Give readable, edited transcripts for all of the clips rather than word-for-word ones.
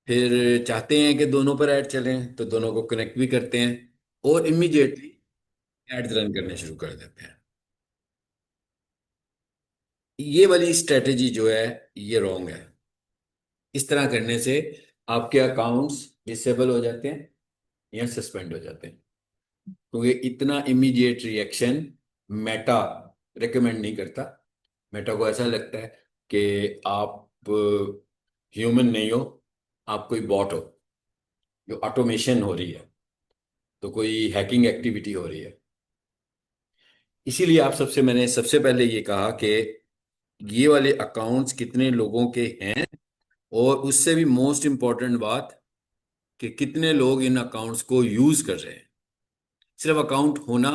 फिर चाहते हैं कि दोनों पर ऐड चलें तो दोनों को कनेक्ट भी करते हैं और इमीडिएटली एड्स रन करने शुरू कर देते हैं। ये वाली स्ट्रेटेजी जो है ये रॉन्ग है। इस तरह करने से आपके अकाउंट्स डिसेबल हो जाते हैं या सस्पेंड हो जाते हैं, क्योंकि इतना इमीडिएट रिएक्शन मेटा रिकमेंड नहीं करता। मेटा को ऐसा लगता है कि आप ह्यूमन नहीं हो, आप कोई बॉट हो, जो ऑटोमेशन हो रही है, तो कोई हैकिंग एक्टिविटी हो रही है। इसीलिए आप सबसे मैंने सबसे पहले ये कहा कि ये वाले अकाउंट्स कितने लोगों के हैं, और उससे भी मोस्ट इंपॉर्टेंट बात कि कितने लोग इन अकाउंट्स को यूज कर रहे हैं। सिर्फ अकाउंट होना,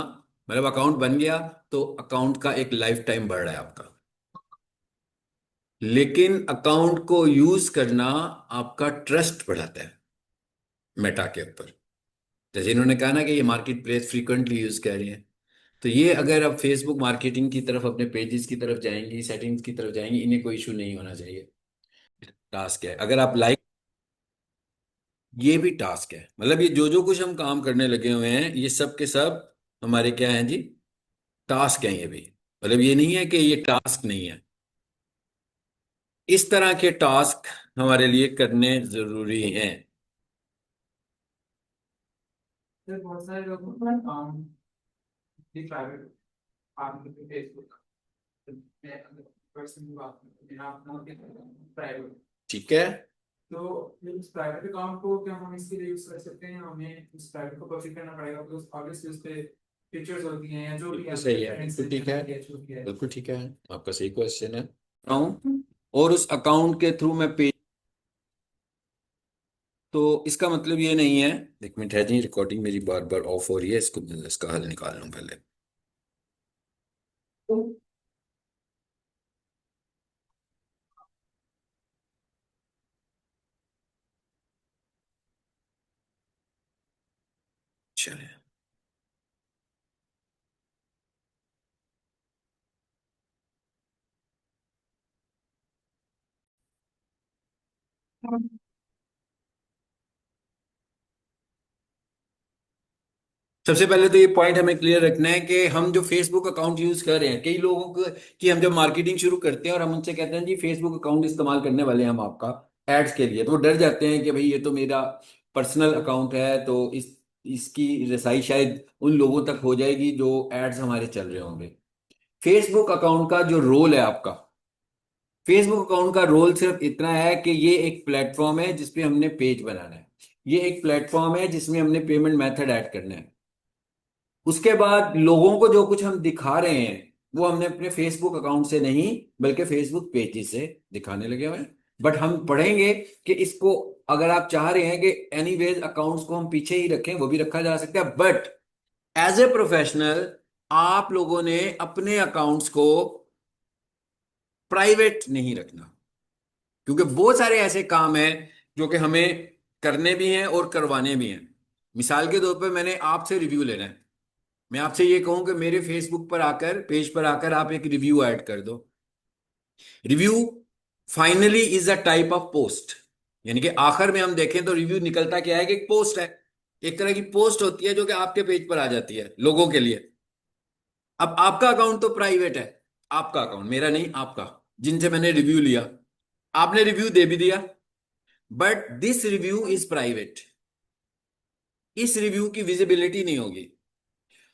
मतलब अकाउंट बन गया तो अकाउंट का एक लाइफ टाइम बढ़ रहा है आपका, लेकिन अकाउंट को यूज करना आपका ट्रस्ट बढ़ाता है मेटा के ऊपर। जैसे इन्होंने कहा ना कि ये मार्केट प्लेस फ्रीक्वेंटली यूज कर रही है, तो ये अगर आप फेसबुक मार्केटिंग की तरफ अपने पेजेस की तरफ जाएंगी, सेटिंग्स की तरफ जाएंगी, इन्हें कोई इशू नहीं होना चाहिए। टास्क है, अगर आप लाइक, ये भी टास्क है, मतलब ये जो जो कुछ हम काम करने लगे हुए हैं ये सब के सब हमारे क्या हैं जी, टास्क हैं ये भी। मतलब ये नहीं है कि ये टास्क नहीं है। इस तरह के टास्क हमारे लिए करने जरूरी हैं। फिर बहुत सारे लोगों को काम भी प्राइवेट काम करते फेसबुक में अगर पर्सन की बात करें बिना अपना प्राइवेट। ठीक है, तो उस प्राइवेट अकाउंट को क्या हम इसके लिए यूज कर सकते हैं? हमें उस प्राइवेट को पब्लिक करना पड़ेगा तो ऑब्वियसली उस पे पिक्चर्स होती हैं या जो भी बिल्कुल आपके सही है, फ्रेंड्स बिल्कुल हैं ठीक है, या जो भी है। बिल्कुल ठीक है, आपका सही क्वेश्चन है। हूँ, और उस अकाउंट के थ्रू मैं पे, तो इसका मतलब ये नहीं है। एक मिनट है जी, रिकॉर्डिंग मेरी बार बार ऑफ हो रही है, इसको इसका हल निकाल लूं पहले। चलिए, सबसे पहले तो ये पॉइंट हमें क्लियर रखना है कि हम जो फेसबुक अकाउंट यूज कर रहे हैं, कई लोगों को कि हम जब मार्केटिंग शुरू करते हैं और हम उनसे कहते हैं जी फेसबुक अकाउंट इस्तेमाल करने वाले हैं हम आपका एड्स के लिए, तो वो डर जाते हैं कि भाई ये तो मेरा पर्सनल अकाउंट है, तो इसकी रसाई शायद उन लोगों तक हो जाएगी जो एड्स हमारे चल रहे होंगे। फेसबुक अकाउंट का जो रोल है आपका, फेसबुक अकाउंट का रोल सिर्फ इतना है कि ये एक प्लेटफॉर्म है जिसपे हमने पेज बनाना है, ये एक प्लेटफॉर्म है जिसमें हमने पेमेंट मेथड ऐड करना है। उसके बाद लोगों को जो कुछ हम दिखा रहे हैं वो हमने अपने फेसबुक अकाउंट से नहीं बल्कि फेसबुक पेजेस से दिखाने लगे हुए हैं। बट हम पढ़ेंगे कि इसको, अगर आप चाह रहे हैं कि एनीवेज अकाउंट्स को हम पीछे ही रखें, वो भी रखा जा सकता है, बट एज ए प्रोफेशनल आप लोगों ने अपने अकाउंट्स को प्राइवेट नहीं रखना, क्योंकि बहुत सारे ऐसे काम हैं जो कि हमें करने भी हैं और करवाने भी हैं। मिसाल के तौर पर मैंने आपसे रिव्यू लेना है, मैं आपसे ये कहूं कि मेरे फेसबुक पर आकर, पेज पर आकर आप एक रिव्यू ऐड कर दो। Review finally is a type of post, यानी कि आखिर में हम देखें तो रिव्यू निकलता क्या है कि एक पोस्ट है, एक तरह की पोस्ट होती है जो कि आपके पेज पर आ जाती है लोगों के लिए। अब आपका अकाउंट तो प्राइवेट है, आपका अकाउंट, मेरा नहीं, आपका, जिनसे मैंने रिव्यू लिया, आपने रिव्यू दे भी दिया, but this review is private. इस रिव्यू की विजिबिलिटी नहीं होगी,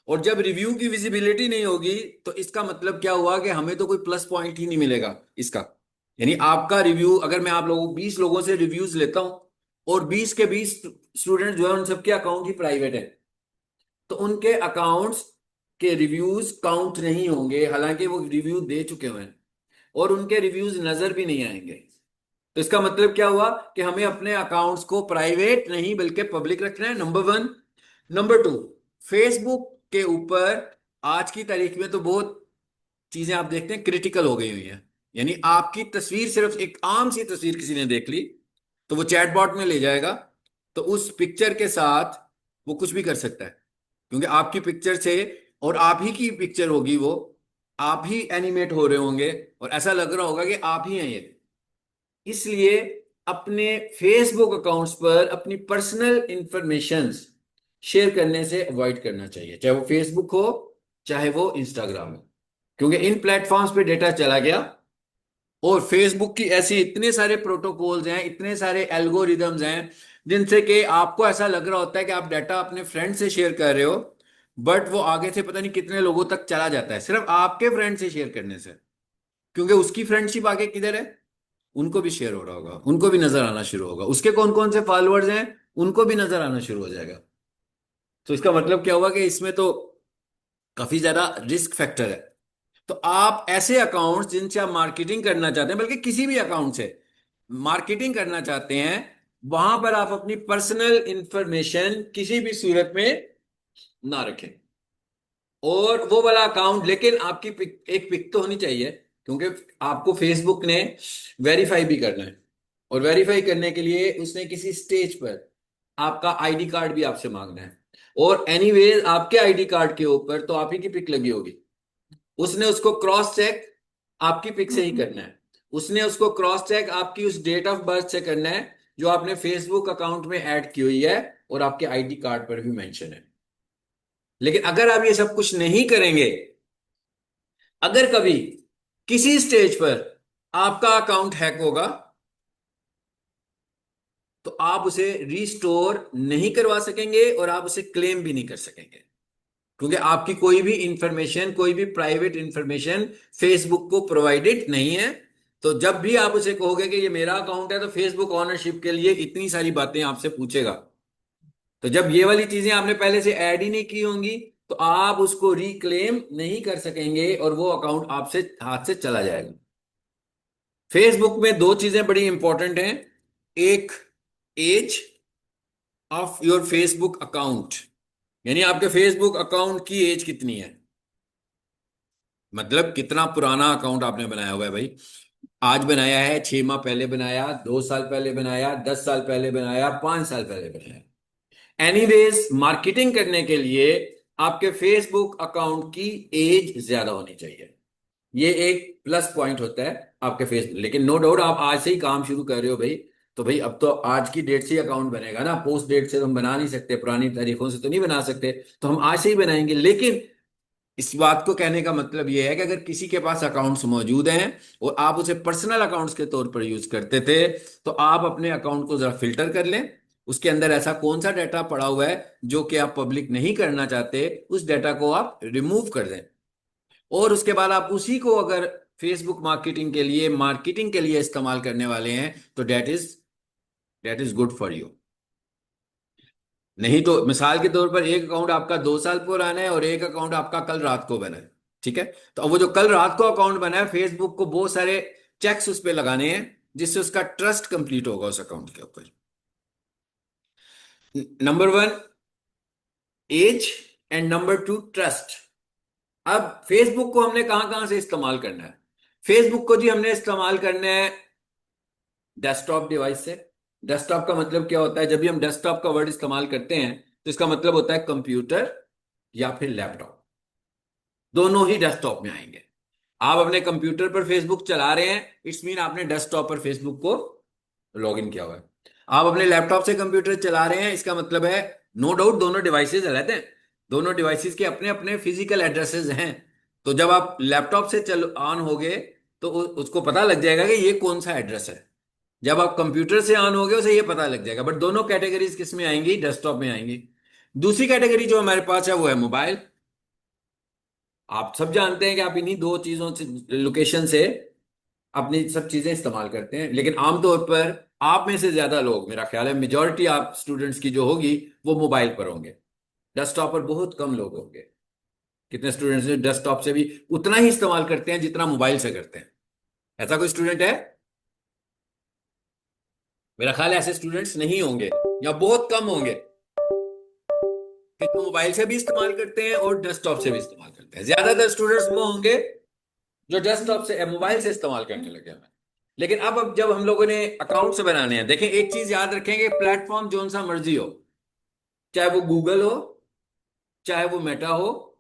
और जब रिव्यू की विजिबिलिटी नहीं होगी तो इसका मतलब क्या हुआ कि हमें तो कोई प्लस पॉइंट ही नहीं मिलेगा इसका। यानी आपका रिव्यू, अगर मैं आप लोगों 20 लोगों से रिव्यूज लेता हूं और 20 के 20 स्टूडेंट जो है उन सबके अकाउंट ही प्राइवेट है, तो उनके अकाउंट्स के रिव्यूज काउंट नहीं होंगे, हालांकि वो रिव्यू दे चुके हुए हैं, और उनके रिव्यूज नजर भी नहीं आएंगे। तो इसका मतलब क्या हुआ कि हमें अपने अकाउंट्स को प्राइवेट नहीं बल्कि पब्लिक रखना है, number one. Number two, Facebook के ऊपर आज की तारीख में तो बहुत चीजें आप देखते हैं क्रिटिकल हो गई हुई हैं। यानी आपकी तस्वीर, सिर्फ एक आम सी तस्वीर किसी ने देख ली तो वो चैटबॉट में ले जाएगा, तो उस पिक्चर के साथ वो कुछ भी कर सकता है, क्योंकि आपकी पिक्चर से, और आप ही की पिक्चर होगी वो, आप ही एनिमेट हो रहे होंगे और ऐसा लग रहा होगा कि आप ही हैं ये। इसलिए अपने फेसबुक अकाउंट्स पर अपनी पर्सनल इंफॉर्मेशन शेयर करने से अवॉइड करना चाहिए, चाहे वो फेसबुक हो चाहे वो इंस्टाग्राम हो, क्योंकि इन प्लेटफॉर्म्स पे डेटा चला गया और फेसबुक की ऐसी इतने सारे प्रोटोकॉल्स हैं, इतने सारे एल्गोरिदम्स हैं, जिनसे कि आपको ऐसा लग रहा होता है कि आप डाटा अपने फ्रेंड से शेयर कर रहे हो, बट वो आगे से पता नहीं कितने लोगों तक चला जाता है सिर्फ आपके फ्रेंड से शेयर करने से, क्योंकि उसकी फ्रेंडशिप आगे किधर है, उनको भी शेयर हो रहा होगा, उनको भी नजर आना शुरू होगा, उसके कौन कौन से फॉलोअर्स हैं उनको भी नजर आना शुरू हो जाएगा। तो इसका मतलब क्या हुआ कि इसमें तो काफी ज्यादा रिस्क फैक्टर है। तो आप ऐसे अकाउंट्स जिनसे आप मार्केटिंग करना चाहते हैं, बल्कि किसी भी अकाउंट से मार्केटिंग करना चाहते हैं, वहां पर आप अपनी पर्सनल इंफॉर्मेशन किसी भी सूरत में ना रखें। और वो वाला अकाउंट, लेकिन आपकी एक पिक तो होनी चाहिए, क्योंकि आपको फेसबुक ने वेरीफाई भी करना है, और वेरीफाई करने के लिए उसने किसी स्टेज पर आपका आईडी कार्ड भी आपसे मांगना है। और एनीवेज आपके आईडी कार्ड के ऊपर तो आप ही की पिक लगी होगी, उसने उसको क्रॉस चेक आपकी पिक से ही करना है, उसने उसको क्रॉस चेक आपकी उस डेट ऑफ बर्थ से करना है जो आपने फेसबुक अकाउंट में ऐड की हुई है और आपके आईडी कार्ड पर भी मेंशन है। लेकिन अगर आप ये सब कुछ नहीं करेंगे, अगर कभी किसी स्टेज पर आपका अकाउंट हैक होगा, तो आप उसे रिस्टोर नहीं करवा सकेंगे और आप उसे क्लेम भी नहीं कर सकेंगे, क्योंकि आपकी कोई भी इंफॉर्मेशन, कोई भी प्राइवेट इंफॉर्मेशन फेसबुक को प्रोवाइडेड नहीं है। तो जब भी आप उसे कहोगे कि ये मेरा अकाउंट है, तो फेसबुक ऑनरशिप के लिए इतनी सारी बातें आपसे पूछेगा। तो जब ये वाली चीजें आपने पहले से ऐड ही नहीं की होंगी, तो आप उसको रिक्लेम नहीं कर सकेंगे और वो अकाउंट आपसे हाथ से चला जाएगा। फेसबुक में दो चीजें बड़ी इंपॉर्टेंट हैं। एक, age of your Facebook account, यानी आपके फेसबुक अकाउंट की एज कितनी है, मतलब कितना पुराना अकाउंट आपने बनाया हुआ है भाई। आज बनाया है, 6 माह पहले बनाया, 2 साल पहले बनाया, 10 साल पहले बनाया, 5 साल पहले बनाया। एनीवेज मार्केटिंग करने के लिए आपके फेसबुक अकाउंट की एज ज्यादा होनी चाहिए, ये एक प्लस पॉइंट होता है आपके फेसबुक। लेकिन नो डाउट आप आज से ही काम शुरू कर रहे हो भाई, तो भाई अब तो आज की डेट से ही अकाउंट बनेगा ना, पोस्ट डेट से तो हम बना नहीं सकते, पुरानी तारीखों से तो नहीं बना सकते, तो हम आज से ही बनाएंगे। लेकिन इस बात को कहने का मतलब यह है कि अगर किसी के पास अकाउंट्स मौजूद हैं और आप उसे पर्सनल अकाउंट्स के तौर पर यूज करते थे, तो आप अपने अकाउंट को जरा फिल्टर कर लें, उसके अंदर ऐसा कौन सा डाटा पड़ा हुआ है जो कि आप पब्लिक नहीं करना चाहते, उस डाटा को आप रिमूव कर दें। और उसके बाद आप उसी को अगर फेसबुक मार्केटिंग के लिए इस्तेमाल करने वाले हैं, तो that is good for you. नहीं तो मिसाल के तौर पर एक अकाउंट आपका 2 साल पुराना है और एक अकाउंट आपका कल रात को बना है, ठीक है, तो अब वो जो कल रात को अकाउंट बना है, फेसबुक को बहुत सारे चेक्स उस पर लगाने हैं जिससे उसका ट्रस्ट कंप्लीट होगा उस अकाउंट के ऊपर। Number 1 age, and number 2 trust. अब फेसबुक को हमने कहां कहां से इस्तेमाल करना है? फेसबुक को जी हमने इस्तेमाल करना है डेस्कटॉप डिवाइस से। डेस्कटॉप का मतलब क्या होता है? जब भी हम डेस्कटॉप का वर्ड इस्तेमाल करते हैं तो इसका मतलब होता है कंप्यूटर या फिर लैपटॉप, दोनों ही डेस्कटॉप में आएंगे। आप अपने कंप्यूटर पर फेसबुक चला रहे हैं, इट्स मीन आपने डेस्कटॉप पर फेसबुक को लॉग इन किया हुआ है। आप अपने लैपटॉप से कंप्यूटर चला रहे हैं, इसका मतलब है नो डाउट दोनों डिवाइसेज रहते हैं, दोनों डिवाइसेस के अपने अपने फिजिकल एड्रेसेस हैं। तो जब आप लैपटॉप से चल ऑन होगे तो उसको पता लग जाएगा कि ये कौन सा एड्रेस है। जब आप कंप्यूटर से ऑन होगे उसे ये पता लग जाएगा। बट दोनों कैटेगरीज किस में आएंगी? डेस्कटॉप में आएंगी। दूसरी कैटेगरी जो हमारे पास है वो है मोबाइल। आप सब जानते हैं कि आप इन्हीं दो चीजों से, लोकेशन से अपनी सब चीजें इस्तेमाल करते हैं। लेकिन आमतौर पर आप में से ज्यादा लोग, मेरा ख्याल है मेजॉरिटी आप स्टूडेंट्स की जो होगी वो मोबाइल पर होंगे, डेस्कटॉप पर बहुत कम लोग होंगे। कितने स्टूडेंट्स डेस्कटॉप से भी उतना ही इस्तेमाल करते हैं जितना मोबाइल से करते हैं? ऐसा कोई स्टूडेंट है? मेरा ख्याल है ऐसे स्टूडेंट्स नहीं होंगे या बहुत कम होंगे कि जो मोबाइल से भी इस्तेमाल करते हैं और डेस्कटॉप से भी इस्तेमाल करते हैं। ज्यादातर स्टूडेंट्स वो होंगे जो डेस्कटॉप से मोबाइल से इस्तेमाल करने लगे हैं। लेकिन अब जब हम लोगों ने अकाउंट से बनाने हैं, देखें एक चीज याद रखेंगे, प्लेटफॉर्म जो सा मर्जी हो, चाहे वो गूगल हो चाहे वो मेटा हो,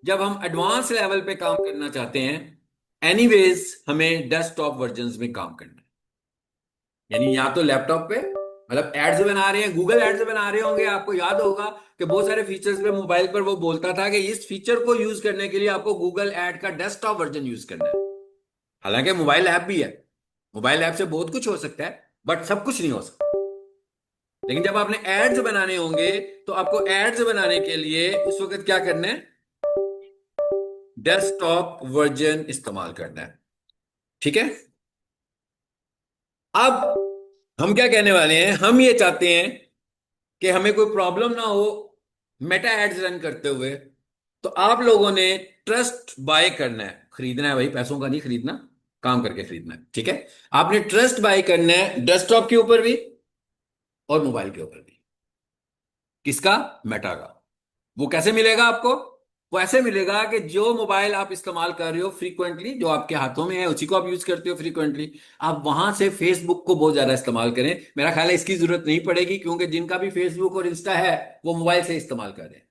जब हम एडवांस लेवल पे काम करना चाहते हैं, एनीवेज हमें डेस्कटॉप वर्जन में काम करना है। यानी या तो लैपटॉप पे मतलब एड्स बना रहे हैं, गूगल एड्स बना रहे होंगे, आपको याद होगा कि बहुत सारे फीचर्स पे मोबाइल पर वो बोलता था कि इस फीचर को यूज करने के लिए आपको गूगल एड का डेस्कटॉप वर्जन यूज करना है। हालांकि मोबाइल ऐप भी है, मोबाइल ऐप से बहुत कुछ हो सकता है, बट सब कुछ नहीं हो सकता। लेकिन जब आपने एड्स बनाने होंगे तो आपको एड्स बनाने के लिए उस वक्त क्या करना है, डेस्कटॉप वर्जन इस्तेमाल करना है। ठीक है। अब हम क्या कहने वाले हैं, हम ये चाहते हैं कि हमें कोई प्रॉब्लम ना हो मेटा एड्स रन करते हुए। तो आप लोगों ने ट्रस्ट बाय करना है, खरीदना है भाई, पैसों का नहीं खरीदना, काम करके खरीदना है। ठीक है। आपने ट्रस्ट बाय करना है डेस्कटॉप के ऊपर भी और मोबाइल के ऊपर भी। किसका? मेटा का। वो कैसे मिलेगा आपको? वो ऐसे मिलेगा कि जो मोबाइल आप इस्तेमाल कर रहे हो फ्रीक्वेंटली, जो आपके हाथों में है उसी को आप यूज करते हो फ्रीक्वेंटली, आप वहां से फेसबुक को बहुत ज्यादा इस्तेमाल करें। मेरा ख्याल है इसकी जरूरत नहीं पड़ेगी, क्योंकि जिनका भी फेसबुक और इंस्टा है वो मोबाइल से इस्तेमाल कर रहे हैं।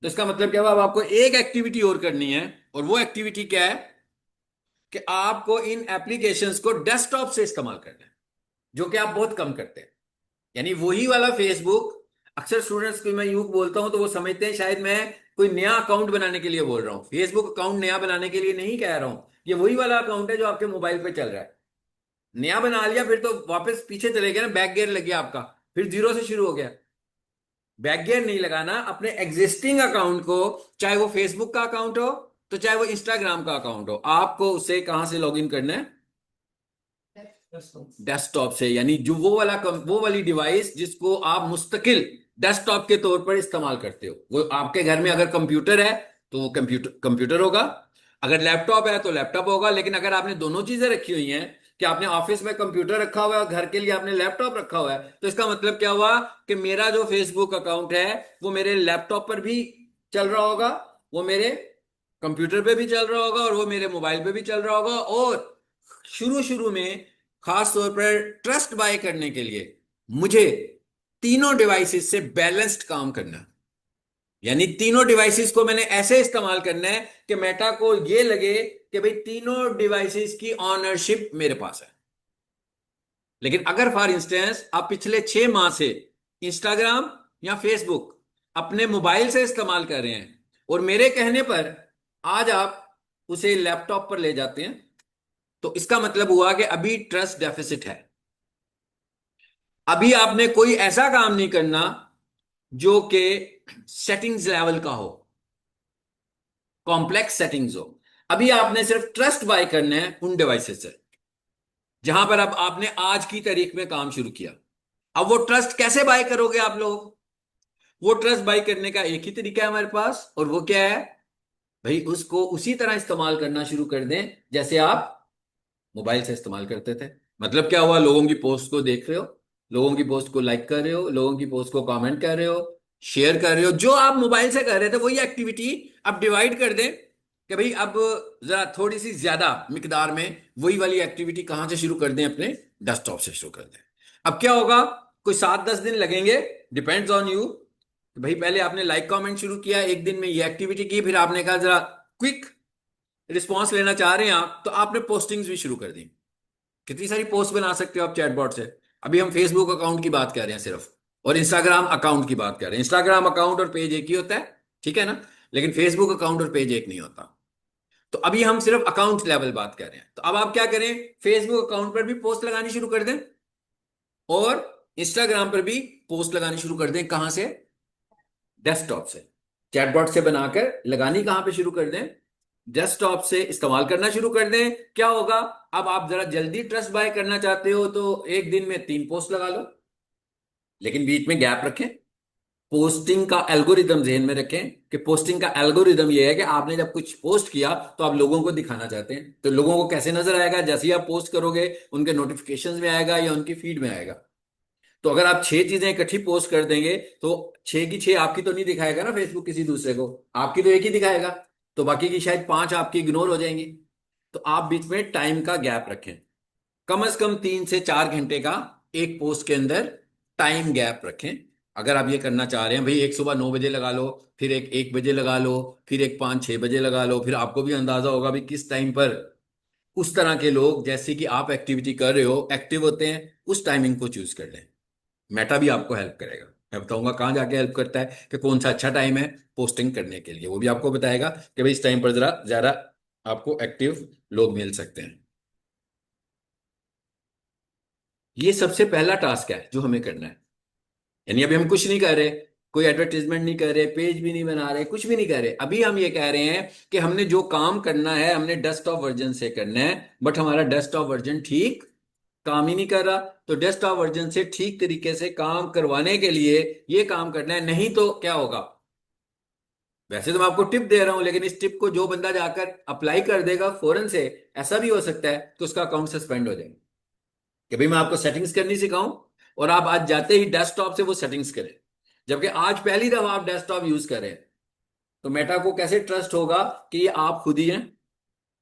तो इसका मतलब क्या हुआ, अब आपको एक एक्टिविटी और करनी है, और वो एक्टिविटी क्या है कि आपको इन एप्लीकेशंस को डेस्कटॉप से इस्तेमाल करना है, जो कि आप बहुत कम करते हैं। यानी वही वाला फेसबुक, अक्सर स्टूडेंट्स को मैं यूं बोलता हूं तो वो समझते हैं शायद मैं कोई नया अकाउंट बनाने के लिए बोल रहा हूं। फेसबुक अकाउंट नया बनाने के लिए नहीं कह रहा हूं, ये वही वाला अकाउंट है जो आपके मोबाइल पे चल रहा है। नया बना लिया फिर तो वापस पीछे चले गए ना, बैक गियर लग गया आपका, फिर जीरो से शुरू हो गया। बैक गियर नहीं लगाना, अपने एग्जिस्टिंग अकाउंट को, चाहे वो फेसबुक का अकाउंट हो तो चाहे वो इंस्टाग्राम का अकाउंट हो, आपको उसे कहां से लॉग इन करना है? डेस्कटॉप से। यानी जो वो वाली डिवाइस जिसको आप मुस्तकिल डेस्कटॉप के तौर पर इस्तेमाल करते हो, वो आपके घर में अगर कंप्यूटर है तो वो कंप्यूटर कंप्यूटर होगा, अगर लैपटॉप है तो लैपटॉप होगा। लेकिन अगर आपने दोनों चीजें रखी हुई हैं कि आपने ऑफिस में कंप्यूटर रखा हुआ है और घर के लिए आपने लैपटॉप रखा हुआ है, तो इसका मतलब क्या हुआ कि मेरा जो फेसबुक अकाउंट है वो मेरे लैपटॉप पर भी चल रहा होगा, वो मेरे कंप्यूटर पे भी चल रहा होगा, और वो मेरे मोबाइल पे भी चल रहा होगा। और शुरू शुरू में खास तौर पर ट्रस्ट बाय करने के लिए मुझे तीनों डिवाइसेस से बैलेंस्ड काम करना है। यानी तीनों डिवाइसेस को मैंने ऐसे इस्तेमाल करना है कि मेटा को ये लगे कि भाई तीनों डिवाइसेस की ऑनरशिप मेरे पास है। लेकिन अगर फॉर इंस्टेंस आप पिछले 6 माह से इंस्टाग्राम या फेसबुक अपने मोबाइल से इस्तेमाल कर रहे हैं और मेरे कहने पर आज आप उसे लैपटॉप पर ले जाते हैं, तो इसका मतलब हुआ कि अभी ट्रस्ट डेफिसिट है। अभी आपने कोई ऐसा काम नहीं करना जो कि सेटिंग्स लेवल का हो, कॉम्प्लेक्स सेटिंग्स हो। अभी आपने सिर्फ ट्रस्ट बाय करना है उन डिवाइसेस से जहां पर अब आपने आज की तारीख में काम शुरू किया। अब वो ट्रस्ट कैसे बाय करोगे आप लोग? वो ट्रस्ट बाय करने का एक ही तरीका है हमारे पास, और वो क्या है भाई, उसको उसी तरह इस्तेमाल करना शुरू कर दें जैसे आप मोबाइल से इस्तेमाल करते थे। मतलब क्या हुआ, लोगों की पोस्ट को देख रहे हो, लोगों की पोस्ट को लाइक कर रहे हो, लोगों की पोस्ट को कमेंट कर रहे हो, शेयर कर रहे हो, जो आप मोबाइल से कर रहे थे वही एक्टिविटी अब डिवाइड कर दें कि भाई अब जरा थोड़ी सी ज्यादा मिकदार में वही वाली एक्टिविटी कहां से शुरू कर दें, अपने डेस्कटॉप से शुरू कर दें। अब क्या होगा, कोई 7-10 दिन लगेंगे, डिपेंड्स ऑन यू। भाई पहले आपने लाइक कमेंट शुरू किया, एक दिन में ये एक्टिविटी की, फिर आपने कहा जरा क्विक रिस्पॉन्स लेना चाह रहे हैं आप, तो आपने पोस्टिंग्स भी शुरू कर दी। कितनी सारी पोस्ट बना सकते हो आप चैटबॉट से। अभी हम फेसबुक अकाउंट की बात कर रहे हैं सिर्फ, और इंस्टाग्राम अकाउंट की बात कर रहे हैं। इंस्टाग्राम अकाउंट और पेज एक ही होता है, ठीक है ना, लेकिन फेसबुक अकाउंट और पेज एक नहीं होता। तो अभी हम सिर्फ अकाउंट लेवल बात कर रहे हैं। तो अब आप क्या करें, फेसबुक अकाउंट पर भी पोस्ट लगानी शुरू कर दें और इंस्टाग्राम पर भी पोस्ट लगानी शुरू कर दें। कहां से? डेस्कटॉप से। चैटबॉट से बनाकर लगानी कहां पे शुरू कर दें? डेस्कटॉप से इस्तेमाल करना शुरू कर दें। क्या होगा, अब आप जरा जल्दी ट्रस्ट बाय करना चाहते हो तो एक दिन में 3 पोस्ट लगा लो, लेकिन बीच में गैप रखें। पोस्टिंग का एल्गोरिदम ज़हन में रखें कि पोस्टिंग का एल्गोरिदम ये है कि आपने जब कुछ पोस्ट किया तो आप लोगों को दिखाना चाहते हैं, तो लोगों को कैसे नजर आएगा? जैसे ही आप पोस्ट करोगे उनके नोटिफिकेशंस में आएगा या उनकी फीड में आएगा। तो अगर आप 6 चीजें इकट्ठी पोस्ट कर देंगे तो 6 की 6 आपकी तो नहीं दिखाएगा ना फेसबुक किसी दूसरे को, आपकी तो एक ही दिखाएगा। तो बाकी की शायद 5 आपकी इग्नोर हो जाएंगी। तो आप बीच में टाइम का गैप रखें, कम से कम 3 से 4 घंटे का एक पोस्ट के अंदर टाइम गैप रखें। अगर आप ये करना चाह रहे हैं भाई, एक सुबह 9 बजे लगा लो, फिर एक 1 बजे लगा लो, फिर एक 5-6 बजे लगा लो, फिर आपको भी अंदाजा होगा भी किस टाइम पर उस तरह के लोग जैसे कि आप एक्टिविटी कर रहे हो, एक्टिव होते हैं, उस टाइमिंग को चूज कर लें। मेटा भी आपको हेल्प करेगा। मैं बताऊंगा कहाँ जाके हेल्प करता है कि कौन सा अच्छा टाइम है पोस्टिंग करने के लिए, वो भी आपको बताएगा कि भाई इस टाइम पर जरा ज्यादा आपको एक्टिव लोग मिल सकते हैं। ये सबसे पहला टास्क है जो हमें करना है। यानी अभी हम कुछ नहीं कर रहे, कोई एडवर्टीजमेंट नहीं कर रहे, पेज भी नहीं बना रहे, कुछ भी नहीं कर रहे। अभी हम ये कह रहे हैं कि हमने जो काम करना है हमने डेस्कटॉप वर्जन से करना है, बट हमारा डेस्कटॉप वर्जन ठीक काम ही नहीं कर रहा। तो डेस्कटॉप वर्जन से ठीक तरीके से काम करवाने के लिए ये काम करना है, नहीं तो क्या होगा। वैसे तो मैं आपको टिप दे रहा हूं, लेकिन इस टिप को जो बंदा जाकर अप्लाई कर देगा फौरन से, ऐसा भी हो सकता है कि उसका अकाउंट सस्पेंड हो जाए कि भाई मैं आपको सेटिंग्स करनी सिखाऊं और आप आज जाते ही डेस्कटॉप से वो सेटिंग्स करें, जबकि आज पहली दफा आप डेस्कटॉप यूज कर रहे हैं। तो मेटा को कैसे ट्रस्ट होगा कि ये आप खुद ही हैं।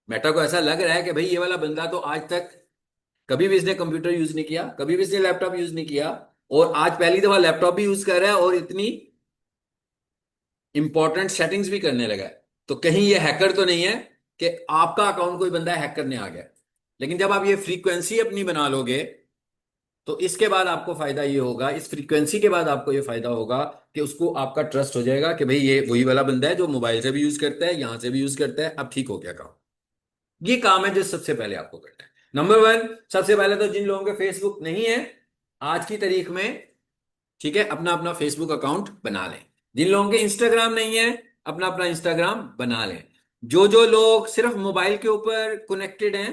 मेटा को ऐसा लग रहा है कि भाई ये वाला बंदा तो आज तक कभी भी इसने कंप्यूटर यूज नहीं किया, कभी भी इसने लैपटॉप यूज नहीं किया, और आज पहली दफा लैपटॉप भी यूज कर रहा है और इतनी इंपॉर्टेंट सेटिंग्स भी करने लगा है। तो कहीं ये हैकर तो नहीं है कि आपका अकाउंट कोई बंदा हैक करने आ गया। लेकिन जब आप ये फ्रीक्वेंसी अपनी बना लोगे तो इसके बाद आपको फायदा ये होगा, इस फ्रीक्वेंसी के बाद आपको ये फायदा होगा कि उसको आपका ट्रस्ट हो जाएगा कि भाई ये वही वाला बंदा है जो मोबाइल से भी यूज करता है, यहां से भी यूज करता है। अब ठीक हो गया काम। ये काम है जो सबसे पहले आपको करना है। नंबर वन, सबसे पहले तो जिन लोगों के फेसबुक नहीं है आज की तारीख में, ठीक है, अपना अपना फेसबुक अकाउंट बना लें। जिन लोगों के इंस्टाग्राम नहीं है अपना अपना इंस्टाग्राम बना लें। जो जो लोग सिर्फ मोबाइल के ऊपर कनेक्टेड हैं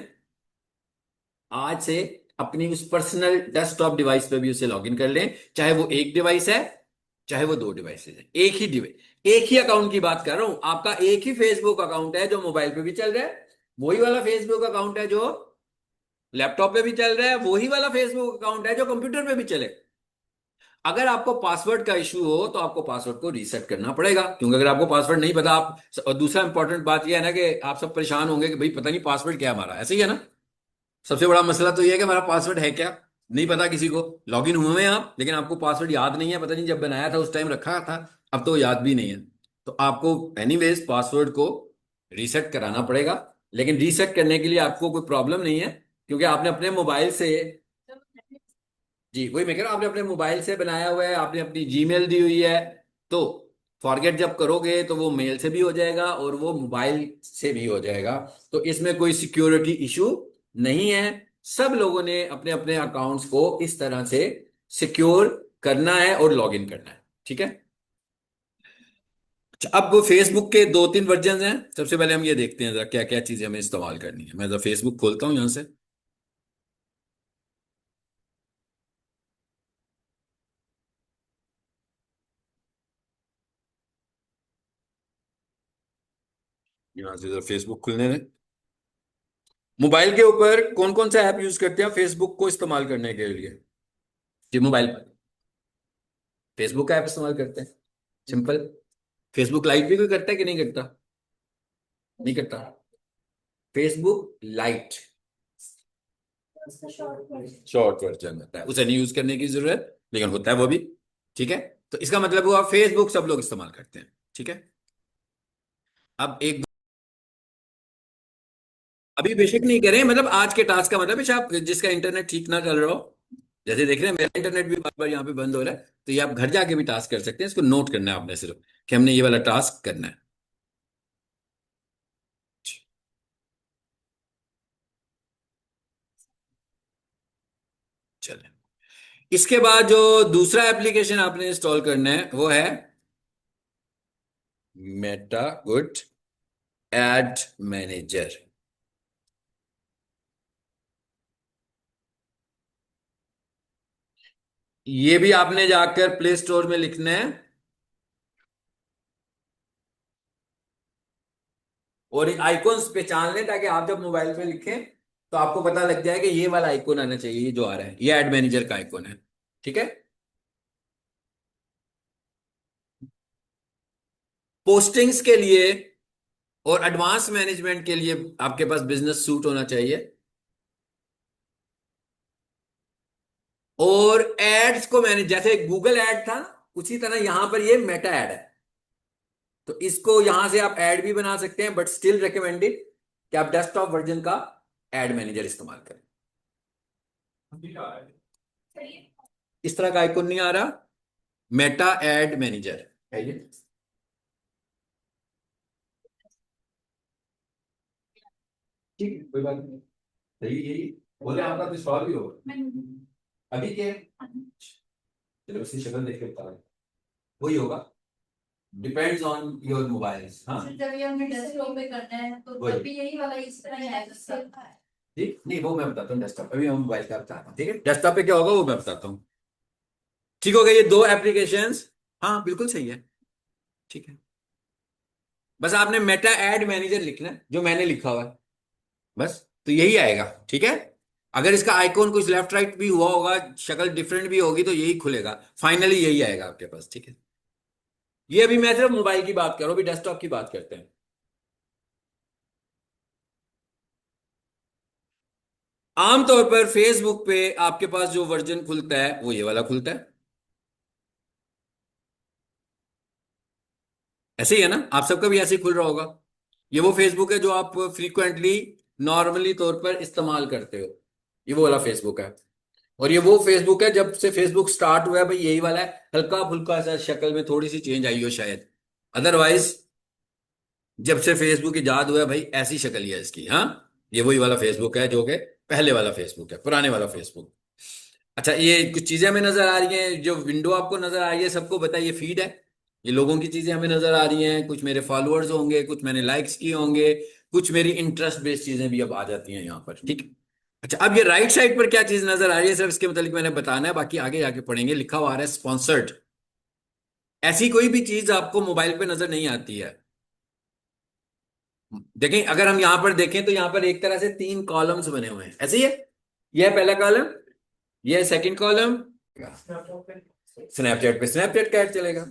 आज से अपनी उस पर्सनल डेस्कटॉप डिवाइस पे भी उसे लॉगिन कर लें। चाहे वो एक डिवाइस है, चाहे वो दो डिवाइसेज है, एक ही डिवाइस, एक ही अकाउंट की बात कर रहा हूं। आपका एक ही फेसबुक अकाउंट है जो मोबाइल पे भी चल रहा है, वही वाला फेसबुक अकाउंट है जो लैपटॉप पे भी चल रहा है, वही वाला फेसबुक अकाउंट है जो कंप्यूटर पे भी चले। अगर आपको पासवर्ड का इशू हो तो आपको पासवर्ड को रीसेट करना पड़ेगा, क्योंकि अगर आपको पासवर्ड नहीं पता आप, और दूसरा इंपॉर्टेंट बात यह है ना कि आप सब परेशान होंगे कि भाई पता नहीं पासवर्ड क्या है हमारा, ऐसे ही है ना। सबसे बड़ा मसला तो यह है कि हमारा पासवर्ड है क्या, नहीं पता किसी को। लॉगिन हुए हैं आप, लेकिन आपको पासवर्ड याद नहीं है, पता नहीं जब बनाया था उस टाइम रखा था, अब तो याद भी नहीं है। तो आपको एनीवेज पासवर्ड को रीसेट कराना पड़ेगा। लेकिन रीसेट करने के लिए आपको कोई प्रॉब्लम नहीं है, क्योंकि आपने अपने मोबाइल से, जी वही मैं कह रहा हूं, आपने अपने मोबाइल से बनाया हुआ है, आपने अपनी जीमेल दी हुई है। तो फॉरगेट जब करोगे तो वो मेल से भी हो जाएगा और वो मोबाइल से भी हो जाएगा। तो इसमें कोई सिक्योरिटी इशू नहीं है। सब लोगों ने अपने अपने अकाउंट्स को इस तरह से सिक्योर करना है और लॉगिन करना है, ठीक है। अच्छा, अब फेसबुक के दो तीन वर्जन हैं। सबसे पहले हम ये देखते हैं जरा क्या क्या चीजें हमें इस्तेमाल करनी है। मैं जरा फेसबुक खोलता हूं यहां से। यहां से जरा फेसबुक खुलने दें। मोबाइल के ऊपर कौन कौन सा ऐप यूज करते हैं फेसबुक को इस्तेमाल करने के लिए? जी मोबाइल पर फेसबुक का ऐप इस्तेमाल करते हैं, सिंपल। फेसबुक लाइट भी कोई करता है कि नहीं करता? नहीं करता। फेसबुक लाइट शॉर्ट वर्जन होता है, उसे नहीं यूज करने की जरूरत, लेकिन होता है वो भी, ठीक है। तो इसका मतलब हुआ फेसबुक सब लोग इस्तेमाल करते हैं, ठीक है। अब एक, अभी बेशक नहीं करें, मतलब आज के टास्क का मतलब है आप जिसका इंटरनेट ठीक ना चल रहा हो, जैसे देख रहे हैं मेरा इंटरनेट भी बार बार यहाँ पे बंद हो रहा है, तो ये आप घर जाके भी टास्क कर सकते हैं। इसको नोट करना है आपने सिर्फ कि हमने ये वाला टास्क करना है। चले, इसके बाद जो दूसरा एप्लीकेशन आपने इंस्टॉल करना है वो है मेटा गुड एड मैनेजर। ये भी आपने जाकर प्ले स्टोर में लिखना है और आइकॉन्स पहचान लें, ताकि आप जब मोबाइल पे लिखें तो आपको पता लग जाए कि ये वाला आइकॉन आना चाहिए, ये जो आ रहा है ये एड मैनेजर का आइकॉन है, ठीक है। पोस्टिंग्स के लिए और एडवांस मैनेजमेंट के लिए आपके पास बिजनेस सूट होना चाहिए। और एड्स को मैनेज, जैसे गूगल एड था उसी तरह यहां पर ये मेटा एड है। तो इसको यहां से आप ऐड भी बना सकते हैं, बट स्टिल रिकमेंडेड कि आप डेस्कटॉप वर्जन का एड मैनेजर इस्तेमाल करें। ठीक है। इस तरह का आइकॉन नहीं आ रहा, मेटा एड मैनेजर है ये। ठीक है, कोई बात नहीं, सही यही बोले, आपका कुछ सवाल भी होगा अभी क्या है? चलो उसकी शक्ल देख के बता रहे, वही होगा, डिपेंड्स ऑन योर मोबाइल। हाँ जब ये हमें डेस्कटॉप पे करना है तो वही। तब भी यही वाला इस तरह ही आएगा सब। ठीक, नहीं वो मैं बताता हूँ डेस्कटॉप पे, अभी हम मोबाइल का बताता हूँ। ठीक है, डेस्कटॉप पे क्या होगा वो मैं बताता हूँ। ठीक हो गया, ये दो एप्लीकेशंस, हाँ बिल्कुल सही है। ठीक है, बस आपने मेटा एड मैनेजर लिखना है जो मैंने लिखा हुआ है, बस तो यही आएगा। ठीक है, अगर इसका आइकॉन कुछ लेफ्ट राइट भी हुआ होगा, शक्ल डिफरेंट भी होगी, तो यही खुलेगा, फाइनली यही आएगा आपके पास। ठीक है, ये अभी मैं सिर्फ मोबाइल की बात कर रहा हूं, अभी डेस्कटॉप की बात करते हैं। आमतौर पर फेसबुक पे आपके पास जो वर्जन खुलता है वो ये वाला खुलता है, ऐसे ही है ना, आप सबका भी ऐसे ही खुल रहा होगा। ये वो फेसबुक है जो आप फ्रीक्वेंटली नॉर्मली तौर पर इस्तेमाल करते हो, ये वो वाला फेसबुक है। और ये वो फेसबुक है जब से फेसबुक स्टार्ट हुआ है भाई, यही वाला है। हल्का फुल्का सा शक्ल में थोड़ी सी चेंज आई हो शायद, अदरवाइज जब से फेसबुक इजाद हुआ है भाई ऐसी शक्ल ही है इसकी। हाँ, ये वही वाला फेसबुक है जो कि पहले वाला फेसबुक है, पुराने वाला फेसबुक। अच्छा, ये कुछ चीजें हमें नजर आ रही हैं, जो विंडो आपको नजर आ रही है सबको बताइए, फीड है, ये लोगों की चीजें हमें नजर आ रही हैं, कुछ मेरे फॉलोअर्स होंगे, कुछ मैंने लाइक्स किए होंगे, कुछ मेरी इंटरेस्ट बेस्ड चीजें भी अब आ जाती हैं यहाँ पर। ठीक है, अच्छा अब ये राइट साइड पर क्या चीज नजर आ रही है, सिर्फ इसके मतलब मैंने बताना है, बाकी आगे जाके पढ़ेंगे। लिखा हुआ आ रहा है स्पॉन्सर्ड। ऐसी कोई भी चीज आपको मोबाइल पे नजर नहीं आती है। देखें, अगर हम यहां पर देखें तो यहां पर एक तरह से तीन कॉलम्स बने हुए हैं, ऐसे ही है। यह है पहला कॉलम, यह है सेकंड कॉलम। स्नैपचैट पे स्नैपचैट का ऐड चलेगा।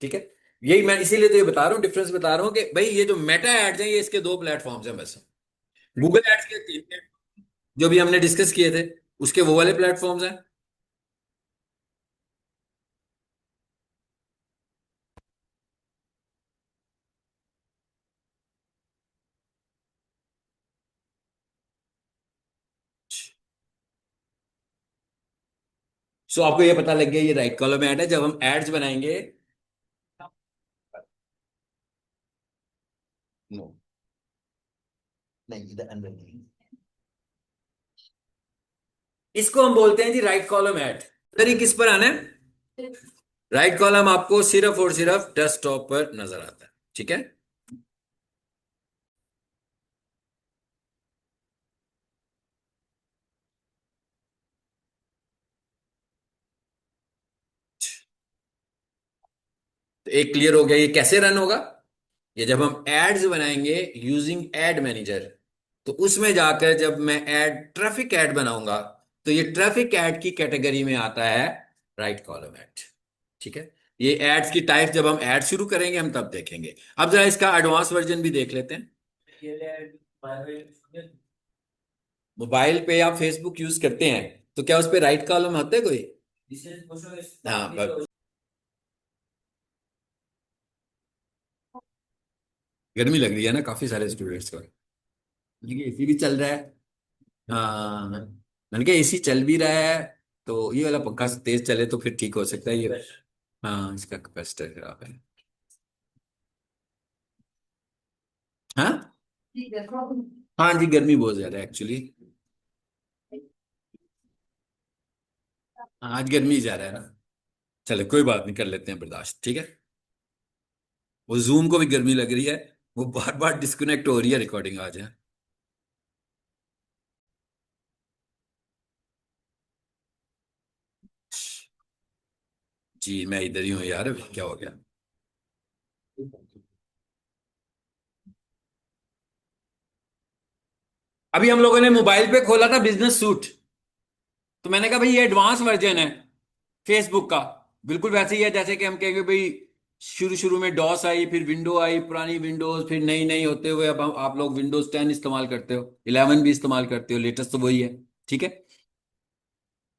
ठीक है, यही मैं इसीलिए तो ये बता रहा हूँ, डिफरेंस बता रहा हूँ कि भाई ये जो मेटा एड्स हैं ये इसके दो प्लेटफॉर्म्स हैं बस। गूगल एड्स के तीन platforms, जो भी हमने डिस्कस किए थे उसके वो वाले प्लेटफॉर्म्स हैं। सो आपको ये पता लग गया ये राइट कॉलम ऐड है। जब हम एड्स बनाएंगे, नो नहीं, इधर अंदर नहीं, इसको हम बोलते हैं जी राइट कॉलम ऐड। सर ये किस पर आना है? राइट कॉलम आपको सिर्फ और सिर्फ डेस्कटॉप पर नजर आता है। ठीक है, तो एक क्लियर हो गया, ये कैसे रन होगा। ये जब हम एड्स बनाएंगे यूजिंग एड मैनेजर, तो उसमें जाकर जब मैं एड ट्रैफिक एड बनाऊंगा तो ये ट्रैफिक एड की कैटेगरी में आता है राइट कॉलम एड। ठीक है, ये एड्स की टाइप जब हम ऐड शुरू करेंगे हम तब देखेंगे। अब जरा इसका एडवांस वर्जन भी देख लेते हैं। मोबाइल पे आप फेसबुक यूज करते हैं तो क्या उस पे राइट कॉलम होते कोई? हाँ, गर्मी लग रही है ना काफी सारे स्टूडेंट्स को, लेकिन एसी भी चल रहा है। हाँ, मैंने कहा एसी चल भी रहा है, तो ये वाला पंखा तेज चले तो फिर ठीक हो सकता है ये। हाँ, इसका कैपेसिटर खराब है। हाँ हाँ जी, गर्मी बहुत ज्यादा है एक्चुअली। आज गर्मी ज्यादा है ना, चलो कोई बात नहीं, कर लेते हैं बर्दाश्त। ठीक है, वो जूम को भी गर्मी लग रही है, वो बार बार डिस्कनेक्ट हो रही है रिकॉर्डिंग आज है। जी मैं इधर ही हूँ यार, अभी क्या हो गया? अभी हम लोगों ने मोबाइल पे खोला था बिजनेस सूट, तो मैंने कहा भाई ये एडवांस वर्जन है फेसबुक का। बिल्कुल वैसे ही है जैसे कि हम कहेंगे भाई शुरू शुरू में डॉस आई, फिर विंडो आई, पुरानी विंडोज, फिर नई नई होते हुए अब आप लोग विंडोज 10 इस्तेमाल करते हो, 11 भी इस्तेमाल करते हो, लेटेस्ट तो वही है। ठीक है,